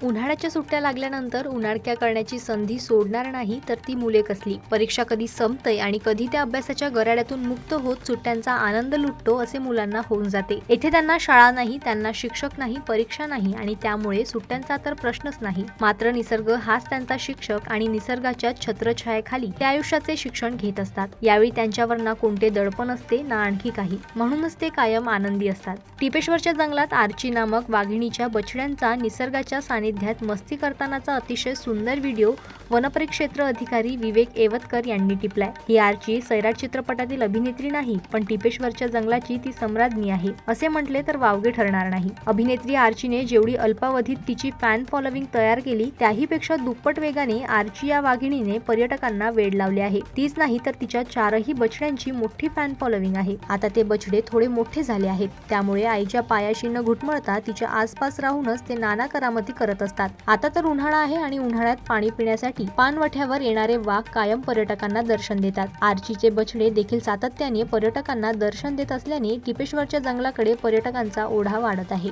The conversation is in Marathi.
उन्हाळ्याच्या सुट्ट्या लागल्यानंतर उन्हाळक्या करण्याची संधी सोडणार नाही तर ती मुले कसली. परीक्षा कधी संपते आणि कधी त्या अभ्यासाच्या गराड्यातून मुक्त होत सुट्ट्यांचा आनंद लुटतो असे मुलांना होऊन जाते. येथे त्यांना शाळा नाही, त्यांना शिक्षक नाही, परीक्षा नाही आणि त्यामुळे सुट्ट्यांचा तर प्रश्नच नाही. मात्र निसर्ग हाच त्यांचा शिक्षक आणि निसर्गाच्या छत्रछायेखाली ते आयुष्याचे शिक्षण घेत असतात. यावेळी त्यांच्यावर ना कोणते दडपण असते ना आणखी काही, म्हणूनच ते कायम आनंदी असतात. टिपेश्वरच्या जंगलात आर्ची नामक वाघिणीच्या बछड्यांचा निसर्गाच्या सानिध्यात मस्ती करतानाचा अतिशय सुंदर व्हिडिओ वनपरिक्षेत्र अधिकारी विवेक एवतकर यांनी टिपलाय. ही आर्ची सैराट चित्रपटातील अभिनेत्री नाही, पण टिपेश्वरच्या जंगलाची ती सम्राज्ञी आहे असे म्हटले तर वावगे ठरणार नाही. अभिनेत्री आर्चीने जेवढी अल्पावधीत तिची फॅन फॉलोविंग तयार केली त्याहीपेक्षा दुप्पट वेगाने आर्ची या वाघिणीने पर्यटकांना वेड लावले आहे. तीच नाही तर तिच्या 4ही बछड्यांची मोठी फॅन फॉलोविंग आहे. आता ते बछडे थोडे मोठे झाले आहेत, त्यामुळे आईच्या पायाशी न घुटमळता तिच्या आसपास राहूनच ते नाना करामती करत असतात. आता तर उन्हाळा आहे आणि उन्हाळ्यात पाणी पिण्यासाठी पाणवठ्यावर येणारे वाघ कायम पर्यटकांना दर्शन देतात. आर्चीचे बछडे देखील सातत्याने पर्यटकांना दर्शन देत असल्याने टिपेश्वरच्या जंगलाकडे पर्यटकांचा ओढा वाढत आहे.